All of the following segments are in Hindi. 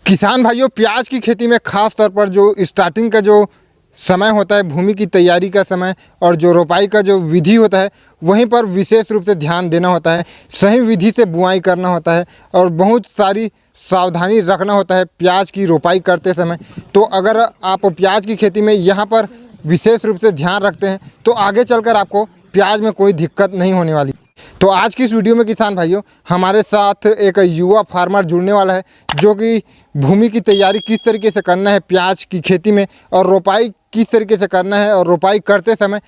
किसान भाइयों, प्याज की खेती में ख़ास तौर पर जो स्टार्टिंग का जो समय होता है, भूमि की तैयारी का समय और जो रोपाई का जो विधि होता है, वहीं पर विशेष रूप से ध्यान देना होता है। सही विधि से बुआई करना होता है और बहुत सारी सावधानी रखना होता है प्याज की रोपाई करते समय। तो अगर आप प्याज की खेती में यहाँ पर विशेष रूप से ध्यान रखते हैं तो आगे चलकर आपको प्याज में कोई दिक्कत नहीं होने वाली। तो आज की इस वीडियो में किसान भाइयों, हमारे साथ एक युवा फार्मर जुड़ने वाला है जो कि भूमि की तैयारी किस तरीके से करना है प्याज की खेती में और रोपाई किस तरीके से करना है और रोपाई करते समय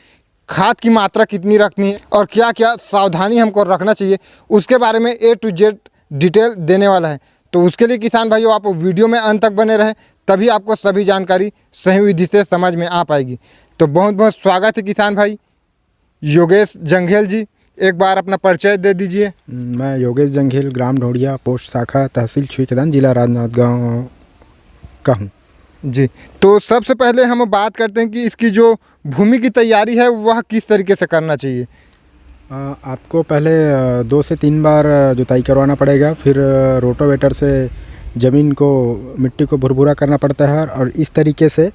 खाद की मात्रा कितनी रखनी है और क्या क्या सावधानी हमको रखना चाहिए, उसके बारे में A to Z डिटेल देने वाला है। तो उसके लिए किसान भाइयों, आप वीडियो में अंत तक बने रहें, तभी आपको सभी जानकारी सही विधि से समझ में आ पाएगी। तो बहुत बहुत स्वागत है किसान भाई योगेश जंघेल जी। एक बार अपना परिचय दे दीजिए। मैं योगेश जंघेल, ग्राम ढोड़िया, पोस्ट शाखा, तहसील छुईखदान, जिला राजनांदगांव का हूँ जी। तो सबसे पहले हम बात करते हैं कि इसकी जो भूमि की तैयारी है वह किस तरीके से करना चाहिए। आपको पहले 2 से 3 बार जुताई करवाना पड़ेगा, फिर रोटोवेटर से ज़मीन को, मिट्टी को भुरभुरा करना पड़ता है और इस तरीके से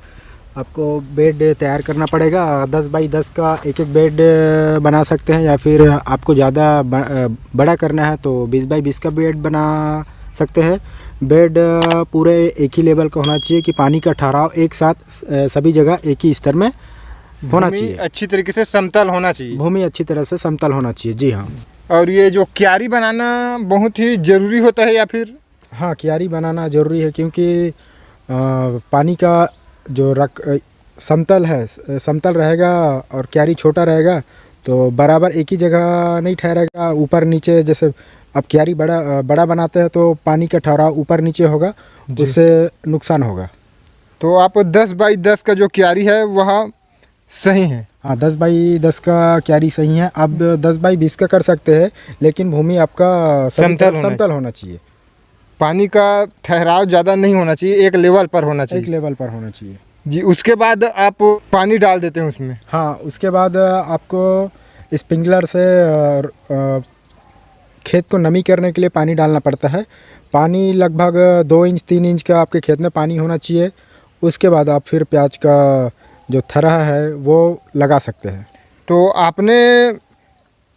आपको बेड तैयार करना पड़ेगा। 10 बाई 10 का एक बेड बना सकते हैं, या फिर आपको ज़्यादा बड़ा करना है तो 20 बाई 20 का बेड बना सकते हैं। बेड पूरे एक ही लेवल का होना चाहिए कि पानी का ठहराव एक साथ सभी जगह एक ही स्तर में होना चाहिए। अच्छी तरीके से समतल होना चाहिए, भूमि अच्छी तरह से समतल होना चाहिए। जी हाँ। और ये जो क्यारी बनाना बहुत ही ज़रूरी होता है या फिर? हाँ, क्यारी बनाना ज़रूरी है क्योंकि पानी का जो समतल है, समतल रहेगा और क्यारी छोटा रहेगा तो बराबर एक ही जगह नहीं ठहरेगा। ऊपर नीचे, जैसे अब क्यारी बड़ा बनाते हैं तो पानी का ठहराव ऊपर नीचे होगा, उससे नुकसान होगा। तो आप 10 बाई 10 का जो क्यारी है वह सही है? हाँ, 10 बाई 10 का क्यारी सही है। अब 10 बाई 20 का कर सकते हैं, लेकिन भूमि आपका समतल होना चाहिए। पानी का ठहराव ज़्यादा नहीं होना चाहिए, एक लेवल पर होना चाहिए। एक लेवल पर होना चाहिए जी। उसके बाद आप पानी डाल देते हैं उसमें? हाँ, उसके बाद आपको स्प्रिंकलर से खेत को नमी करने के लिए पानी डालना पड़ता है। पानी लगभग 2 इंच 3 इंच का आपके खेत में पानी होना चाहिए। उसके बाद आप फिर प्याज का जो थरा है वो लगा सकते हैं। तो आपने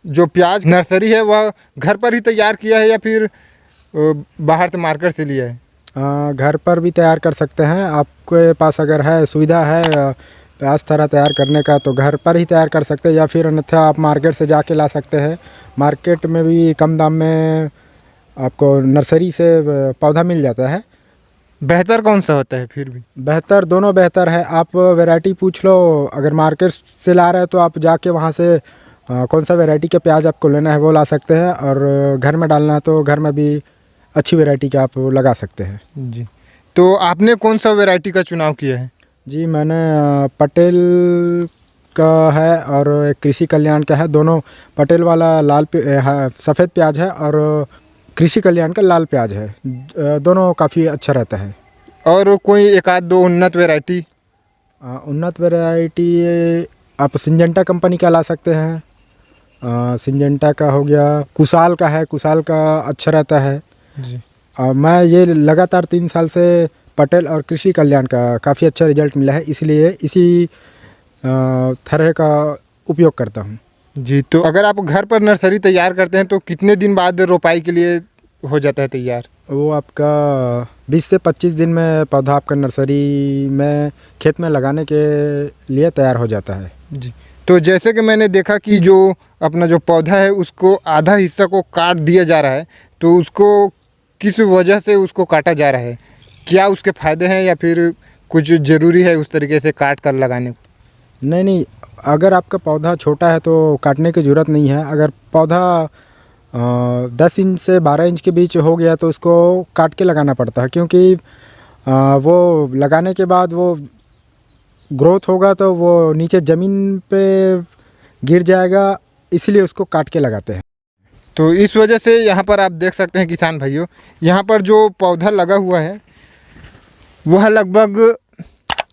जो प्याज नर्सरी है वह घर पर ही तैयार किया है या फिर बाहर से मार्केट से लिया है? घर पर भी तैयार कर सकते हैं। आपके पास अगर है, सुविधा है प्याज थरा तैयार करने का, तो घर पर ही तैयार कर सकते हैं, या फिर अन्यथा आप मार्केट से जाके ला सकते हैं। मार्केट में भी कम दाम में आपको नर्सरी से पौधा मिल जाता है। बेहतर कौन सा होता है? फिर भी बेहतर, दोनों बेहतर है। आप वैरायटी पूछ लो। अगर मार्केट से ला रहे हैं तो आप जाके वहाँ से कौन सा वैरायटी का प्याज आपको लेना है वो ला सकते हैं, और घर में डालना है तो घर में भी अच्छी वैरायटी का आप लगा सकते हैं। जी। तो आपने कौन सा वैरायटी का चुनाव किया है? जी, मैंने पटेल का है और एक कृषि कल्याण का है। दोनों, पटेल वाला सफ़ेद प्याज है और कृषि कल्याण का लाल प्याज है। दोनों काफ़ी अच्छा रहता है। और कोई एक आध दो उन्नत वैरायटी? उन्नत वैरायटी आप सिंजेंटा कंपनी का ला सकते हैं। सिंजेंटा का हो गया, कुसाल का है, कुसाल का अच्छा रहता है जी। मैं ये लगातार 3 साल से पटेल और कृषि कल्याण का काफ़ी अच्छा रिजल्ट मिला है, इसलिए इसी तरह का उपयोग करता हूँ। जी। तो अगर आप घर पर नर्सरी तैयार करते हैं तो कितने दिन बाद रोपाई के लिए हो जाता है तैयार? वो आपका 20 से 25 दिन में पौधा आपका नर्सरी में खेत में लगाने के लिए तैयार हो जाता है। जी। तो जैसे कि मैंने देखा कि जो अपना जो पौधा है उसको आधा हिस्सा को काट दिया जा रहा है, तो उसको किस वजह से उसको काटा जा रहा है? क्या उसके फ़ायदे हैं या फिर कुछ ज़रूरी है उस तरीके से काट कर लगाने को? नहीं, अगर आपका पौधा छोटा है तो काटने की ज़रूरत नहीं है। अगर पौधा 10 इंच से 12 इंच के बीच हो गया तो उसको काट के लगाना पड़ता है, क्योंकि वो लगाने के बाद वो ग्रोथ होगा तो वो नीचे ज़मीन पे गिर जाएगा, इसलिए उसको काट के लगाते हैं। तो इस वजह से यहाँ पर आप देख सकते हैं किसान भाइयों, यहाँ पर जो पौधा लगा हुआ है वह लगभग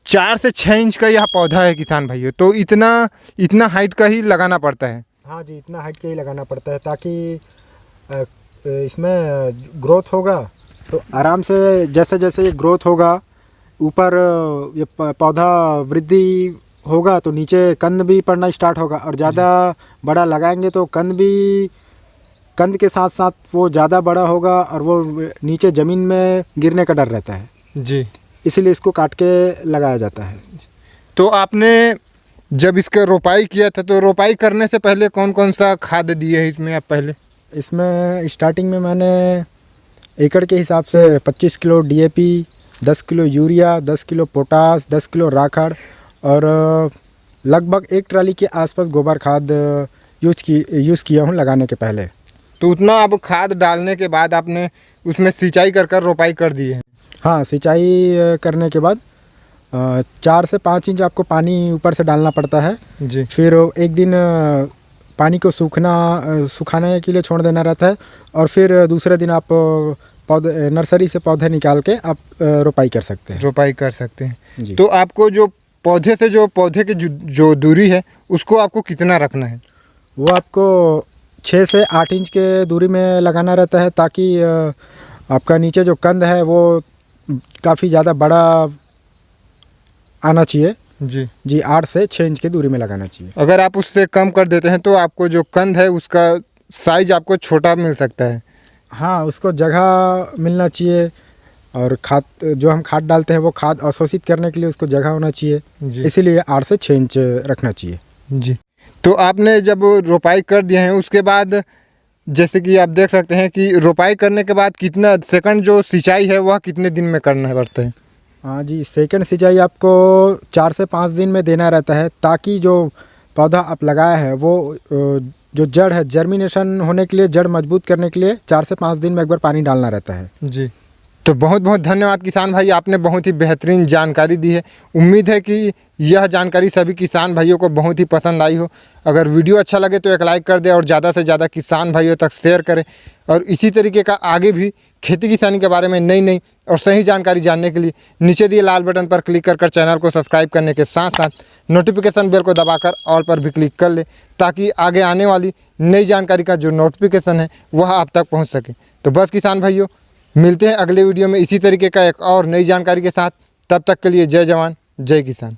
4 से 6 इंच का यह पौधा है किसान भाइयों। तो इतना हाइट का ही लगाना पड़ता है। हाँ जी, इतना हाइट का ही लगाना पड़ता है ताकि इसमें ग्रोथ होगा तो आराम से जैसे जैसे ये ग्रोथ होगा, ऊपर ये पौधा वृद्धि होगा तो नीचे कंद भी पड़ना स्टार्ट होगा, और ज़्यादा बड़ा लगाएंगे तो कंद के साथ साथ वो ज़्यादा बड़ा होगा और वो नीचे ज़मीन में गिरने का डर रहता है जी। इसीलिए इसको काट के लगाया जाता है। तो आपने जब इसका रोपाई किया था तो रोपाई करने से पहले कौन कौन सा खाद दिए है इसमें आप पहले? इसमें स्टार्टिंग में मैंने एकड़ के हिसाब से 25 kilo DAP, 10 kilo urea, 10 kilo potash, 10 kilo राखड़ और लगभग 1 ट्राली के आसपास गोबर खाद यूज़ किया हूँ लगाने के पहले। तो उतना अब खाद डालने के बाद आपने उसमें सिंचाई कर रोपाई कर दी है? हाँ, सिंचाई करने के बाद 4 से 5 इंच आपको पानी ऊपर से डालना पड़ता है जी। फिर एक दिन पानी को सुखाने के लिए छोड़ देना रहता है और फिर दूसरे दिन आप पौधे नर्सरी से पौधे निकाल के आप रोपाई कर सकते हैं। रोपाई कर सकते हैं जी। तो आपको जो पौधे से जो पौधे की जो दूरी है उसको आपको कितना रखना है? वो आपको 6 से 8 इंच के दूरी में लगाना रहता है ताकि आपका नीचे जो कंद है वो काफ़ी ज़्यादा बड़ा आना चाहिए। जी 8 से 6 इंच की दूरी में लगाना चाहिए। अगर आप उससे कम कर देते हैं तो आपको जो कंद है उसका साइज आपको छोटा मिल सकता है। हाँ, उसको जगह मिलना चाहिए और खाद जो हम खाद डालते हैं वो खाद अवशोषित करने के लिए उसको जगह होना चाहिए, इसीलिए 8 से 6 इंच रखना चाहिए। जी। तो आपने जब रोपाई कर दिए हैं उसके बाद जैसे कि आप देख सकते हैं कि रोपाई करने के बाद कितना सेकंड जो सिंचाई है वह कितने दिन में करना पड़ता है? हाँ जी, सेकंड सिंचाई आपको 4 से 5 दिन में देना रहता है ताकि जो पौधा आप लगाया है वो जो जड़ है जर्मिनेशन होने के लिए, जड़ मजबूत करने के लिए 4 से 5 दिन में एक बार पानी डालना रहता है। जी। तो बहुत बहुत धन्यवाद किसान भाई, आपने बहुत ही बेहतरीन जानकारी दी है। उम्मीद है कि यह जानकारी सभी किसान भाइयों को बहुत ही पसंद आई हो। अगर वीडियो अच्छा लगे तो एक लाइक कर दे और ज़्यादा से ज़्यादा किसान भाइयों तक शेयर करें और इसी तरीके का आगे भी खेती किसानी के बारे में नई और सही जानकारी जानने के लिए नीचे दिए लाल बटन पर क्लिक कर चैनल को सब्सक्राइब करने के साथ साथ नोटिफिकेशन बेल को दबाकर ऑल पर भी क्लिक कर ले ताकि आगे आने वाली नई जानकारी का जो नोटिफिकेशन है वह आप तक पहुँच सके। तो बस किसान भाइयों, मिलते हैं अगले वीडियो में इसी तरीके का एक और नई जानकारी के साथ। तब तक के लिए जय जवान जय किसान।